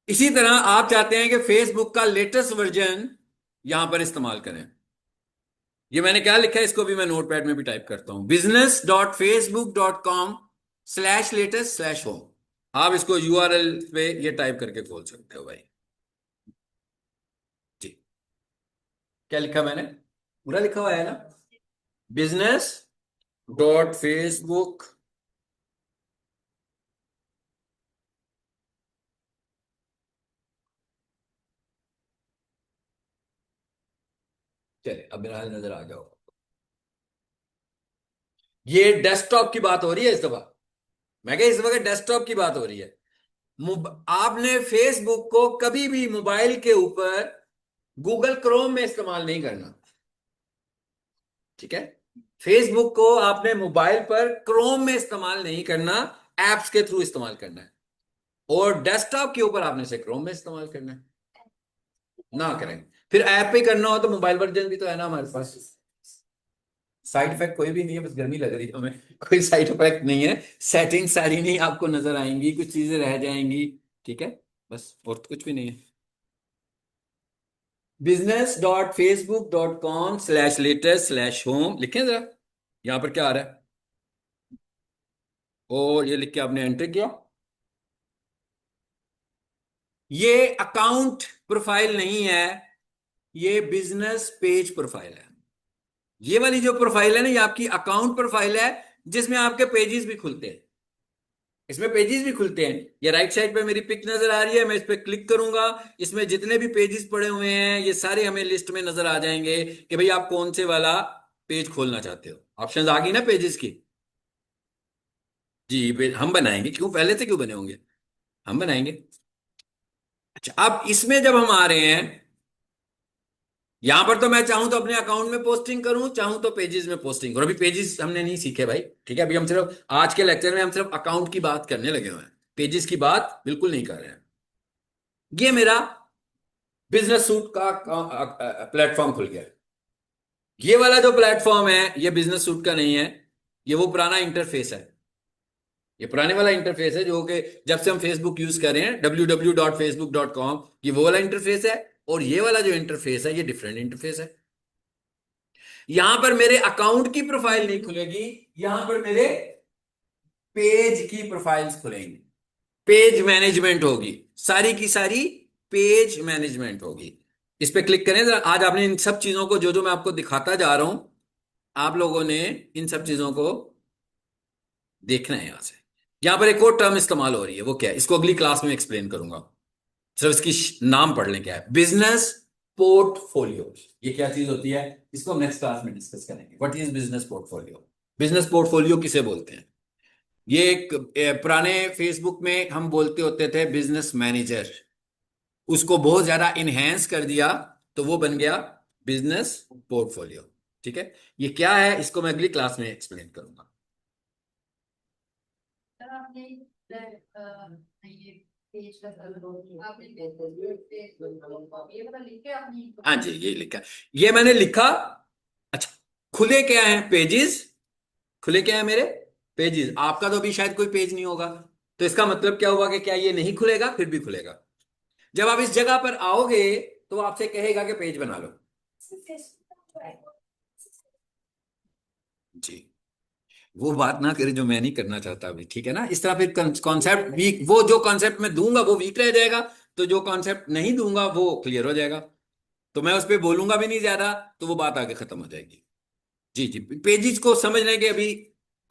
इसी तरह आप चाहते हैं कि फेसबुक का लेटेस्ट वर्जन यहां पर इस्तेमाल करें। ये मैंने क्या लिखा है इसको भी मैं नोटपैड में भी टाइप करता हूं, business.facebook.com slash latest slash home. आप इसको यूआरएल पे ये टाइप करके खोल सकते हो भाई। जी, क्या लिखा मैंने? पूरा लिखा हुआ है ना? बिजनेस डॉट फेसबुक चलिए, अब मेरा हाल नजर आ गया होगा। ये डेस्कटॉप की बात हो रही है इस दफा। मैं क्या, इस वक्त डेस्कटॉप की बात हो रही है। आपने फेसबुक को कभी भी मोबाइल के ऊपर गूगल क्रोम में इस्तेमाल नहीं करना, ठीक है? फेसबुक को आपने मोबाइल पर क्रोम में इस्तेमाल नहीं करना, एप्स के थ्रू इस्तेमाल करना है। और डेस्कटॉप के ऊपर आपने से क्रोम में इस्तेमाल करना है। ना करें, फिर ऐप पे करना हो तो मोबाइल वर्जन भी तो है ना हमारे पास। साइड इफेक्ट कोई भी नहीं है, बस गर्मी लग रही है हमें। कोई साइड इफेक्ट नहीं है। सेटिंग सारी नहीं आपको नजर आएंगी, कुछ चीजें रह जाएंगी, ठीक है? बस, और तो कुछ भी नहीं है। business.facebook.com/latest/home लिखें जरा। यहां पर क्या आ रहा है? और ये लिख के आपने एंटर किया। ये अकाउंट प्रोफाइल नहीं है, ये बिजनेस पेज प्रोफाइल है। ये वाली जो प्रोफाइल है ना, ये आपकी अकाउंट प्रोफाइल है, जिसमें आपके पेजेस भी खुलते हैं। इसमें पेजेस भी खुलते हैं। ये राइट साइड पे मेरी पिक नजर आ रही है, मैं इस पे क्लिक करूंगा। इसमें जितने भी पेजेस पड़े हुए हैं ये सारे हमें लिस्ट में नजर आ जाएंगे कि भाई आप कौन से वाला पेज खोलना चाहते हो। ऑप्शंस आ गई ना पेजेस की? जी, हम बनाएंगे। क्यों, पहले से क्यों बने होंगे? हम बनाएंगे। अच्छा, अब इसमें जब हम आ रहे हैं, यहां पर तो मैं चाहूं तो अपने अकाउंट में पोस्टिंग करूं, चाहूं तो पेजेस में पोस्टिंग करूं। अभी पेजेस हमने नहीं सीखे भाई, ठीक है? अभी हम सिर्फ आज के लेक्चर में हम सिर्फ अकाउंट की बात करने लगे हुए हैं, पेजेस की बात बिल्कुल नहीं कर रहे हैं। ये मेरा बिजनेस सूट का प्लेटफॉर्म खुल गया। ये वाला जो प्लेटफॉर्म है ये बिजनेस सूट का नहीं है, ये वो पुराना इंटरफेस है। ये पुराने वाला इंटरफेस है जो कि जब से हम फेसबुक यूज कर रहे हैं, www.facebook.com, ये वो वाला इंटरफेस है। और ये वाला जो इंटरफेस है ये डिफरेंट इंटरफेस है। यहां पर मेरे अकाउंट की प्रोफाइल नहीं खुलेगी, यहां पर मेरे पेज की प्रोफाइल्स खुलेंगी। पेज मैनेजमेंट होगी, सारी की सारी पेज मैनेजमेंट होगी। इस पे क्लिक करें जरा। आज आपने इन सब चीजों को, जो जो मैं आपको दिखाता जा रहा हूं, आप लोगों ने इन सब चीजों को देखना है। यहां से, यहां पर एक और टर्म इस्तेमाल हो रही है, वो क्या है इसको अगली क्लास में एक्सप्लेन करूंगा। सिर्फ इसकी नाम पढ़ लें, क्या है? Business portfolio. ये क्या चीज होती है, इसको हम नेक्स्ट क्लास में डिस्कस करेंगे। What is business portfolio? Business portfolio किसे बोलते हैं? ये एक पुराने फेसबुक में हम बोलते होते थे बिजनेस मैनेजर, उसको बहुत ज्यादा इनहेंस कर दिया तो वो बन गया बिजनेस पोर्टफोलियो। ठीक है, ये क्या है इसको मैं अगली क्लास में एक्सप्लेन करूंगा। सर आपने ये पेज का आपने ये वाला लिख के आपने हाँ जी, ये लिखा, ये मैंने लिखा। अच्छा, खुले क्या है पेजेस? खुले क्या है मेरे पेजेस? आपका तो अभी शायद कोई पेज नहीं होगा, तो इसका मतलब क्या हुआ कि क्या ये नहीं खुलेगा? फिर भी खुलेगा। जब आप इस जगह पर आओगे तो वो आपसे कहेगा कि पेज बना लो। जी, वो बात ना करें जो मैं नहीं करना चाहता अभी, ठीक है ना? इस तरह फिर कॉन्सेप्ट वीक, वो जो कॉन्सेप्ट मैं दूंगा वो वीक रह जाएगा, तो जो कॉन्सेप्ट नहीं दूंगा वो क्लियर हो जाएगा। तो मैं उस पर बोलूंगा भी नहीं ज्यादा, तो वो बात आगे खत्म हो जाएगी। जी जी, पेजेस को समझने के अभी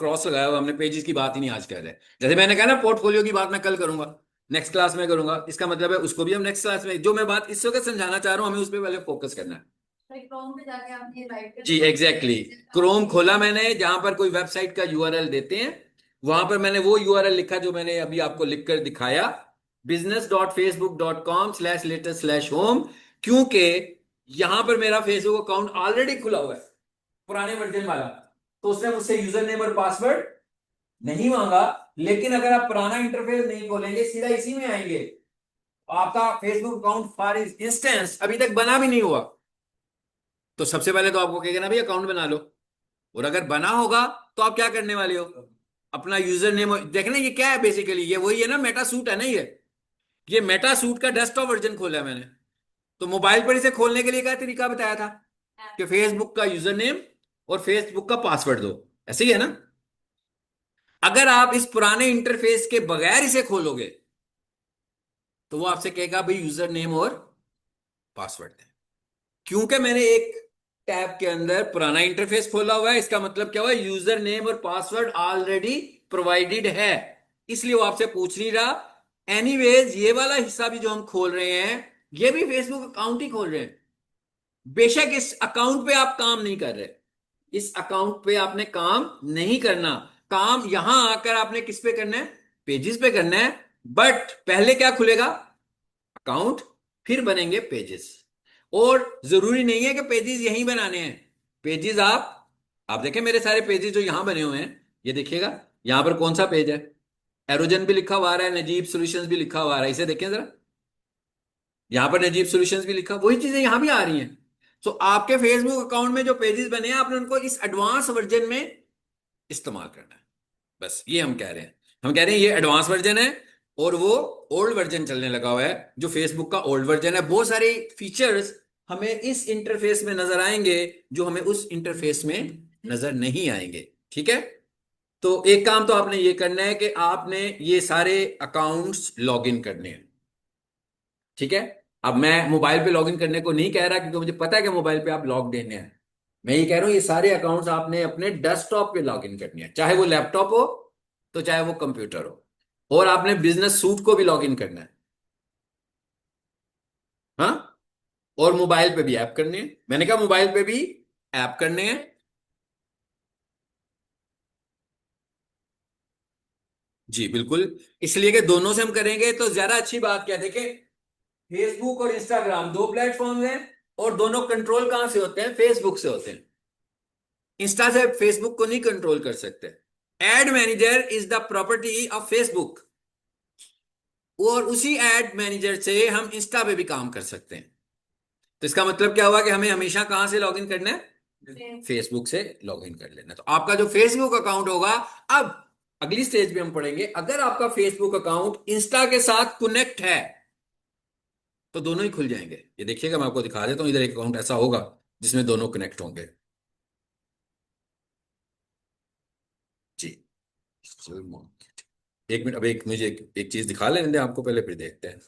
क्रॉस लगाया हुआ हमने, पेजेस की बात ही नहीं आज कर रहे। जैसे मैंने कहा ना, पोर्टफोलियो की बात मैं कल करूंगा, नेक्स्ट क्लास में करूंगा। इसका मतलब है उसको भी हम नेक्स्ट क्लास में, जो मैं बात इस वक्त समझाना चाह रहा हूं हमें उस पर पहले फोकस करना है। क्रोम पे जाके आपने राइट जी एग्जैक्टली, क्रोम खोला मैंने, जहां पर कोई वेबसाइट का यूआरएल देते हैं, वहां पर मैंने वो यूआरएल लिखा जो मैंने अभी आपको लिखकर दिखाया, business.facebook.com/latest/home। क्योंकि यहां पर मेरा फेसबुक अकाउंट ऑलरेडी खुला हुआ है, पुराने वर्जन वाला, तो उसने मुझसे यूजर नेम और पासवर्ड नहीं मांगा। लेकिन अगर आप पुराना इंटरफेस नहीं खोलेंगे, सीधा इसी में आएंगे, आपका फेसबुक अकाउंट फॉर इंस्टेंस अभी तक बना भी नहीं हुआ, तो सबसे पहले तो आपको कहेगा ना भाई अकाउंट बना लो। और अगर बना होगा तो आप क्या करने वाले हो? अपना यूजर नेम देखना। ये क्या है बेसिकली? ये वही है ना, मेटा सूट है ना ये मेटा सूट का डेस्कटॉप वर्जन खोला है मैंने। तो मोबाइल पर इसे खोलने के लिए क्या तरीका बताया था कि फेसबुक का यूजर नेम और फेसबुक का पासवर्ड दो, ऐसे ही है ना? अगर आप इस पुराने इंटरफेस के बगैर इसे खोलोगे तो वो आपसे कहेगा भाई यूजर नेम और पासवर्ड दें। क्योंकि मैंने एक टैब के अंदर पुराना इंटरफेस खोला हुआ है, इसका मतलब क्या हुआ, यूजर नेम और पासवर्ड ऑलरेडी प्रोवाइडेड है, इसलिए वो आपसे पूछ नहीं रहा। एनीवेज ये वाला हिस्सा भी जो हम खोल रहे हैं ये भी फेसबुक अकाउंट ही खोल रहे हैं। बेशक इस अकाउंट पे आप काम नहीं कर रहे, इस अकाउंट पे आपने काम नहीं करना, काम यहां आकर आपने किस पे करना है, पेजेस पे करना है। बट पहले क्या खुलेगा, अकाउंट, फिर बनेंगे पेजेस। और जरूरी नहीं है कि पेजेस यहीं बनाने हैं, पेजेस आप देखें मेरे सारे पेजेस जो यहां बने हुए हैं, ये देखिएगा यहां पर कौन सा पेज है, एरोजन भी लिखा हुआ आ रहा है, नजीब सॉल्यूशंस भी लिखा हुआ आ रहा है, इसे देखें जरा, यहां पर नजीब सॉल्यूशंस भी लिखा, वही चीजें यहां भी आ रही हैं। तो आपके फेसबुक अकाउंट में जो पेजेस बने हैं आपने उनको इस एडवांस वर्जन में इस्तेमाल करना है, बस ये हम कह रहे हैं। हम कह रहे हैं ये एडवांस वर्जन है और वो ओल्ड वर्जन चलने लगा हुआ है, जो फेसबुक का ओल्ड वर्जन है। बहुत सारे फीचर्स हमें इस इंटरफेस में नजर आएंगे जो हमें उस इंटरफेस में नजर नहीं आएंगे, ठीक है। तो एक काम तो आपने ये करना है कि आपने ये सारे अकाउंट्स लॉग इन करने हैं, ठीक है। अब मैं मोबाइल पे लॉगिन करने को नहीं कह रहा क्योंकि मुझे पता है कि मोबाइल पे आप लॉग इन हैं। मैं ये कह रहा हूं ये सारे अकाउंट्स आपने अपने डेस्कटॉप पे लॉगिन करने हैं, चाहे वो लैपटॉप हो तो चाहे वो कंप्यूटर हो। और आपने बिजनेस सूट को भी लॉगिन करना है, हाँ। और मोबाइल पे भी ऐप करने हैं, मैंने कहा मोबाइल पे भी ऐप करने हैं। जी बिल्कुल, इसलिए कि दोनों से हम करेंगे तो ज्यादा अच्छी बात क्या है। देखें, फेसबुक और इंस्टाग्राम दो प्लेटफॉर्म हैं और दोनों कंट्रोल कहां से होते हैं, फेसबुक से होते हैं। इंस्टा से फेसबुक को नहीं कंट्रोल कर सकते। Add manager is the property of Facebook, और उसी एड मैनेजर से हम इंस्टा पे भी काम कर सकते हैं। तो इसका मतलब क्या हुआ कि हमें हमेशा कहां से लॉगिन करना है, फेसबुक से लॉगिन कर लेना। तो आपका जो फेसबुक अकाउंट होगा, अब अगली स्टेज पे हम पढ़ेंगे, अगर आपका फेसबुक अकाउंट इंस्टा के साथ कनेक्ट है तो दोनों ही खुल जाएंगे। ये देखिएगा मैं आपको दिखा देता हूं, इधर एक अकाउंट ऐसा होगा जिसमें दोनों कनेक्ट होंगे। जी, एक मिनट, अब एक मुझे एक चीज दिखा लेने दें आपको पहले, फिर देखते हैं।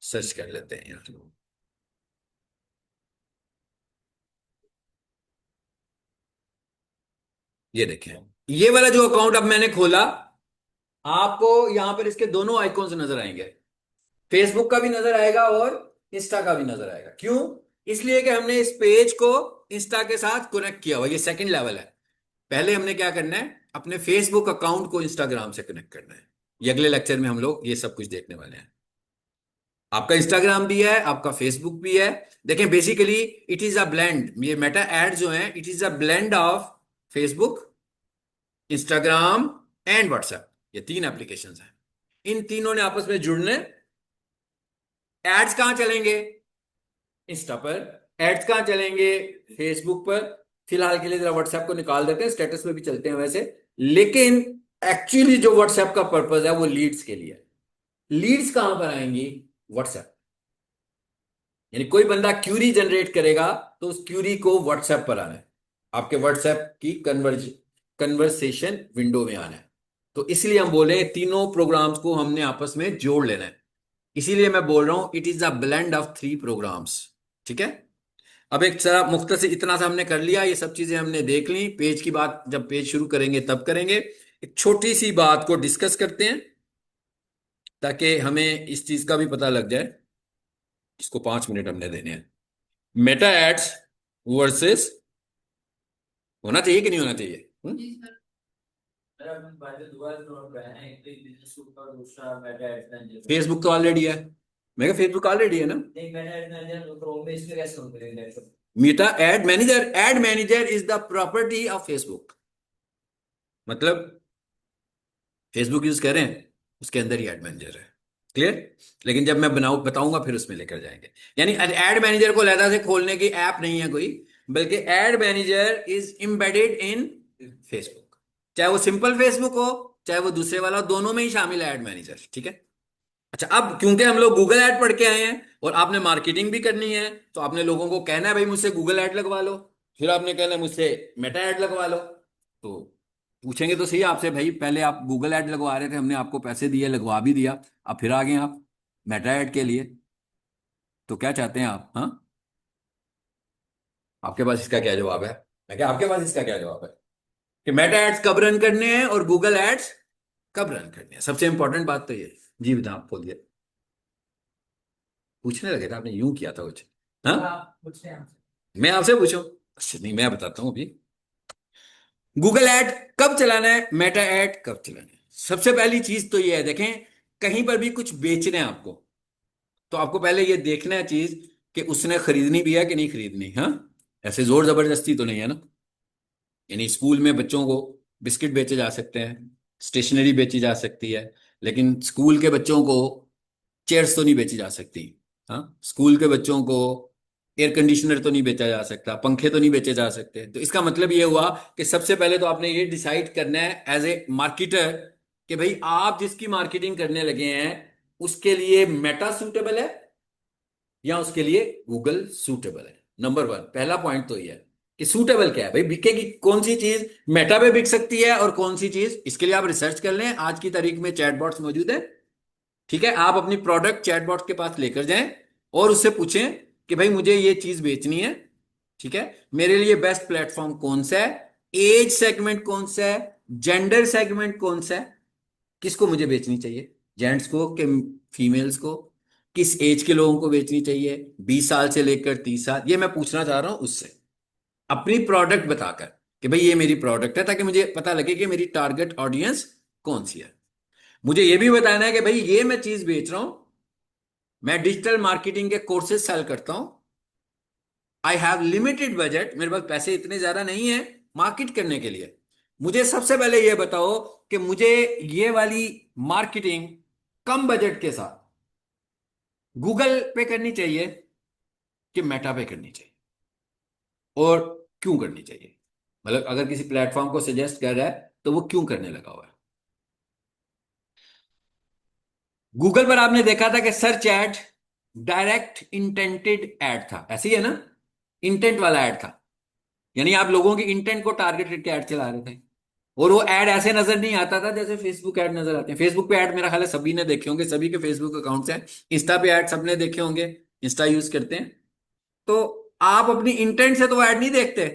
सर्च कर लेते हैं यार, ये देखें, ये वाला जो अकाउंट अब मैंने खोला, आपको यहां पर इसके दोनों आइकॉन्स नजर आएंगे, फेसबुक का भी नजर आएगा और इंस्टा का भी नजर आएगा। क्यों, इसलिए कि हमने इस पेज को इंस्टा के साथ कनेक्ट किया हुआ, ये सेकंड लेवल है। पहले हमने क्या करना है, अपने फेसबुक अकाउंट को इंस्टाग्राम से कनेक्ट करना है। ये अगले लेक्चर में हम लोग ये सब कुछ देखने वाले हैं। आपका इंस्टाग्राम भी है, आपका फेसबुक भी है। देखें basically it is a blend, ये मेटा एड जो है it is a blend of Facebook, Instagram and WhatsApp. ये तीन एप्लीकेशंस हैं, इन तीनों ने आपस में जुड़ने। एड्स कहां चलेंगे, इंस्टा पर। एड्स कहां चलेंगे, फेसबुक पर। फिलहाल के लिए जरा व्हाट्सएप को निकाल देते हैं, स्टेटस में भी चलते हैं वैसे। लेकिन एक्चुअली जो व्हाट्सएप का पर्पज है वो लीड्स के लिए। लीड्स कहां पर आएंगी, व्हाट्सएप। यानी कोई बंदा क्यूरी जनरेट करेगा तो उस क्यूरी को व्हाट्सएप पर आना है, आपके व्हाट्सएप की कन्वर्सेशन विंडो में आना है। तो इसलिए हम बोले तीनों प्रोग्राम्स को हमने आपस में जोड़ लेना है, इसीलिए मैं बोल रहा हूं it is a blend of three programmes, ठीक है। अब एक जरा मुख्तसर इतना सा हमने कर लिया, ये सब चीजें हमने देख ली। पेज की बात जब पेज शुरू करेंगे तब करेंगे। एक छोटी सी बात को डिस्कस करते हैं ताकि हमें इस चीज का भी पता लग जाए। इसको 5 मिनट हमने देने हैं। मेटा एड्स वर्सेस, होना चाहिए कि नहीं होना चाहिए, जी सर। फेसबुक तो ऑलरेडी है, मैं फेसबुक ऑलरेडी है ना। Meta add manager is the property of Facebook, मतलब फेसबुक यूज कर रहे हैं उसके अंदर ही एड मैनेजर है, क्लियर। लेकिन जब मैं बताऊंगा फिर उसमें लेकर जाएंगे। यानी एड मैनेजर को लहदा से खोलने की ऐप नहीं है कोई, बल्कि add manager is embedded in Facebook, चाहे वो सिंपल फेसबुक हो चाहे वो दूसरे वाला हो, दोनों में ही शामिल है एड मैनेजर, ठीक है। अच्छा, अब क्योंकि हम लोग गूगल ऐड पढ़ के आए हैं और आपने मार्केटिंग भी करनी है, तो आपने लोगों को कहना है भाई मुझसे गूगल ऐड लगवा लो। फिर आपने कहना मुझसे मेटा ऐड लगवा लो, तो पूछेंगे तो सही आपसे, भाई पहले आप गूगल ऐड लगवा रहे थे, हमने आपको पैसे दिए, लगवा भी दिया, अब फिर आ गए आप मेटा ऐड के लिए, तो क्या चाहते हैं आप? हाँ, आपके पास इसका क्या जवाब है? मैं क्या, आपके पास इसका क्या जवाब है कि मेटा एड्स कब रन करने हैं और गूगल एड्स कब रन करने हैं? सबसे इंपॉर्टेंट बात तो ये है। जी बता, आप बोलिए, पूछने लगे थे आपने, यूं किया था कुछ? हाँ, आप पूछते हैं हमसे। मैं आपसे पूछूं? अच्छा नहीं, मैं बताता हूं अभी। गूगल ऐड कब चलाना है, मेटा ऐड कब चलाना है? सबसे पहली चीज तो ये है, देखें, कहीं पर भी कुछ बेचना है आपको, तो आपको पहले ये देखना है चीज कि उसने खरीदनी भी है कि नहीं खरीदनी। हाँ, ऐसे जोर जबरदस्ती तो नहीं है ना? यानी स्कूल में बच्चों को बिस्किट बेचे जा सकते हैं, स्टेशनरी बेची जा सकती है, लेकिन स्कूल के बच्चों को चेयर्स तो नहीं बेची जा सकती। हाँ, स्कूल के बच्चों को एयर कंडीशनर तो नहीं बेचा जा सकता, पंखे तो नहीं बेचे जा सकते। तो इसका मतलब ये हुआ कि सबसे पहले तो आपने ये डिसाइड करना है एज ए मार्केटर कि भाई आप जिसकी मार्केटिंग करने लगे हैं उसके लिए मेटा सूटेबल है या उसके लिए गूगल सूटेबल है। नंबर वन, पहला पॉइंट तो ये है कि सूटेबल क्या है, भाई बिकेगी कौन सी चीज, मेटा पे बिक सकती है और कौन सी चीज। इसके लिए आप रिसर्च कर लें, आज की तारीख में चैटबॉट्स मौजूद है। ठीक है, आप अपनी प्रोडक्ट चैटबॉट के पास लेकर जाएं और उससे पूछें कि भाई मुझे ये चीज बेचनी है, ठीक है, मेरे लिए बेस्ट प्लेटफॉर्म कौन सा है, एज सेगमेंट कौन सा है, जेंडर सेगमेंट कौन सा है, किसको मुझे बेचनी चाहिए, जेंट्स को कि फीमेल्स को, किस एज के लोगों को बेचनी चाहिए, 20 साल से लेकर 30 साल, ये मैं पूछना चाह रहा हूं उससे, अपनी प्रोडक्ट बताकर कि भाई ये मेरी प्रोडक्ट है, ताकि मुझे पता लगे कि मेरी टारगेट ऑडियंस कौन सी है। मुझे ये भी बताना है कि भाई ये मैं चीज बेच रहा हूं, मैं डिजिटल मार्केटिंग के कोर्सेज सेल करता हूं, आई हैव लिमिटेड बजट, मेरे पास पैसे इतने ज्यादा नहीं है मार्केट करने के लिए। मुझे सबसे पहले ये बताओ कि मुझे ये वाली मार्केटिंग कम बजट के साथ गूगल पे करनी चाहिए कि मेटा पे करनी चाहिए, और क्यों करनी चाहिए? मतलब अगर किसी प्लेटफॉर्म को सजेस्ट कर रहा है तो वो क्यों करने लगा हुआ है? गूगल पर आपने देखा था कि search ad direct intended ad था, ऐसे ही है ना? इंटेंट वाला एड था, यानी आप लोगों के इंटेंट को टारगेट करके ऐड चला रहे थे, और वो ऐड ऐसे नजर नहीं आता था जैसे फेसबुक ऐड नजर आते हैं। फेसबुक पे ऐड मेरा ख्याल है सभी ने देखे होंगे, सभी के फेसबुक अकाउंट्स हैं। इंस्टा पे ऐड सबने देखे होंगे, इंस्टा यूज करते हैं। तो आप अपनी इंटेंट से तो ऐड नहीं देखते,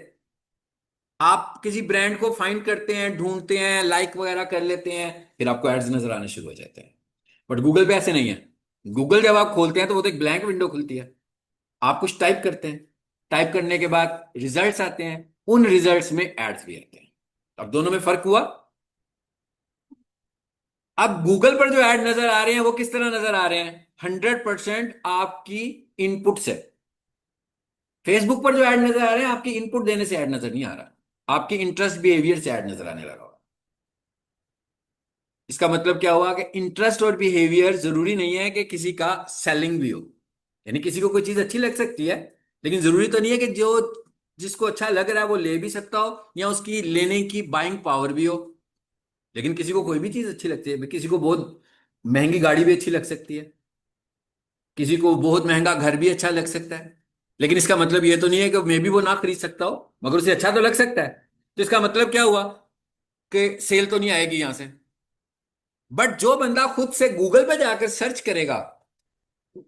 आप किसी ब्रांड को फाइंड करते हैं, ढूंढते हैं, लाइक वगैरह कर लेते हैं, फिर आपको एड्स नजर आने शुरू हो जाते हैं। बट गूगल पे ऐसे नहीं है। गूगल जब आप खोलते हैं तो वो तो एक ब्लैंक विंडो खुलती है, आप कुछ टाइप करते हैं, टाइप करने के बाद रिजल्ट्स आते हैं, उन रिजल्ट्स में एड्स भी आते हैं। अब दोनों में फर्क हुआ। अब गूगल पर जो ऐड नजर आ रहे हैं वो किस तरह नजर आ रहे हैं? 100% आपकी इनपुट से। फेसबुक पर जो ऐड नजर आ रहे हैं आपकी इनपुट देने से ऐड नजर नहीं आ रहा, आपकी इंटरेस्ट बिहेवियर से ऐड नजर आने लगा। इसका मतलब क्या हुआ कि इंटरेस्ट और बिहेवियर जरूरी नहीं है कि किसी का सेलिंग भी हो, यानी किसी को कोई चीज अच्छी लग सकती है, लेकिन जरूरी तो नहीं है कि जो जिसको अच्छा लग रहा है वो ले भी सकता हो या उसकी लेने की बाइंग पावर भी हो। लेकिन किसी को कोई भी चीज अच्छी लगती है, किसी को बहुत महंगी गाड़ी भी अच्छी लग सकती है, किसी को बहुत महंगा घर भी अच्छा लग सकता है, लेकिन इसका मतलब ये तो नहीं है कि मे भी वो ना खरीद सकता हो, मगर उसे अच्छा तो लग सकता है। तो इसका मतलब क्या हुआ कि सेल तो नहीं आएगी यहां से। बट जो बंदा खुद से गूगल पे जाकर सर्च करेगा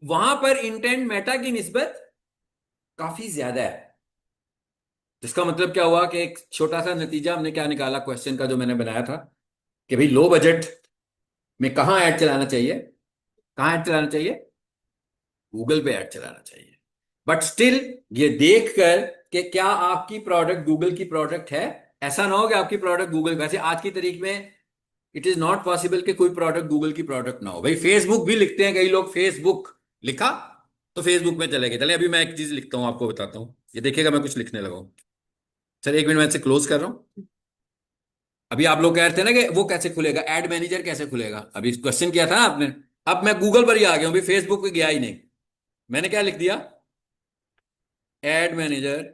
वहां पर इंटेंट मेटा की निस्बत काफी ज्यादा है। जिसका मतलब क्या हुआ कि एक छोटा सा नतीजा हमने क्या निकाला क्वेश्चन का जो मैंने बनाया था कि भाई लो बजट में कहाँ ऐड चलाना चाहिए, कहाँ ऐड चलाना चाहिए, गूगल पे ऐड चलाना चाहिए। बट स्टिल ये देखकर कि क्या आपकी प्रोडक्ट गूगल की प्रोडक्ट है। ऐसा ना हो कि आपकी प्रोडक्ट गूगल, वैसे आज की तारीख में इट इज नॉट पॉसिबल कि कोई प्रोडक्ट गूगल की प्रोडक्ट ना हो। भाई फेसबुक भी लिखते हैं कई लोग, फेसबुक लिखा तो फेसबुक में चले गए। चले अभी मैं एक चीज लिखता हूं आपको बताता हूं, ये देखिएगा मैं कुछ लिखने लगा हूं। सर एक मिनट, मैं इसे क्लोज कर रहा हूं। अभी आप लोग कह रहे थे ना कि वो कैसे खुलेगा, एड मैनेजर कैसे खुलेगा, अभी क्वेश्चन किया था ना आपने। अब मैं गूगल पर ही आ गया हूं, फेसबुक पे गया ही नहीं। मैंने क्या लिख दिया, एड मैनेजर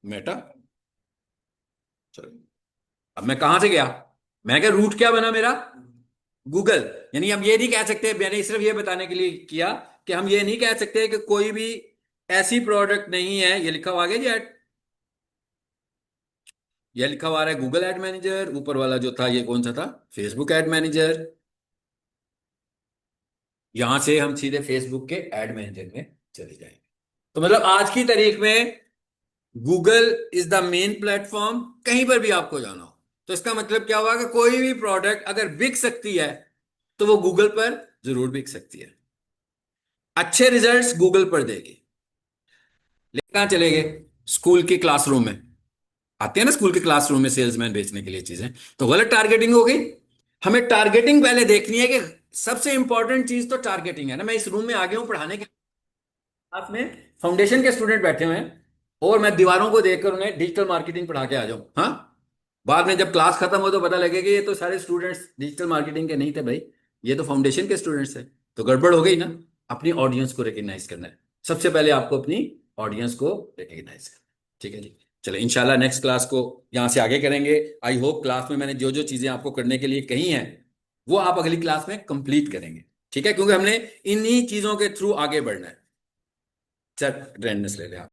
मेटा। चलो, अब मैं कहां से गया, मैं क्या रूट क्या बना मेरा, गूगल। यानी हम ये नहीं कह सकते, मैंने सिर्फ ये बताने के लिए किया कि हम ये नहीं कह सकते कि कोई भी ऐसी प्रोडक्ट नहीं है, ये लिखा हुआ आगे जी, यह लिखा हुआ है गूगल एड मैनेजर, ऊपर वाला जो था ये कौन सा था, फेसबुक एड मैनेजर। यहां से हम सीधे फेसबुक के एड मैनेजर में चले जाएंगे। तो मतलब आज की तारीख में Google is the main platform, कहीं पर भी आपको जाना हो। तो इसका मतलब क्या हुआ कि कोई भी प्रोडक्ट अगर बिक सकती है तो वो गूगल पर जरूर बिक सकती है, अच्छे रिजल्ट्स गूगल पर देगी। लेकिन कहां चले गए, स्कूल के क्लासरूम में आते हैं ना, स्कूल के क्लासरूम में सेल्समैन बेचने के लिए चीजें, तो गलत टारगेटिंग हो गई। हमें टारगेटिंग पहले देखनी है कि सबसे इंपॉर्टेंट चीज तो टारगेटिंग है ना। मैं इस रूम में आ गया हूं पढ़ाने के, साथ में फाउंडेशन के स्टूडेंट बैठे हुए हैं और मैं दीवारों को देखकर उन्हें डिजिटल मार्केटिंग पढ़ा के आ जाऊं, हाँ। बाद में जब क्लास खत्म हो तो पता लगेगा ये तो सारे स्टूडेंट्स डिजिटल मार्केटिंग के नहीं थे भाई, ये तो फाउंडेशन के स्टूडेंट्स थे। तो गड़बड़ हो गई ना। अपनी ऑडियंस को रिकग्नाइज करना है, सबसे पहले आपको अपनी ऑडियंस को रिकग्नाइज करना है। ठीक है जी, चलो इंशाल्लाह नेक्स्ट क्लास को यहाँ से आगे करेंगे। आई होप क्लास में मैंने जो जो चीजें आपको करने के लिए कही हैं वो आप अगली क्लास में कंप्लीट करेंगे, ठीक है, क्योंकि हमने इन्हीं चीजों के थ्रू आगे बढ़ना है। चल अटेंडेंस ले ले आप।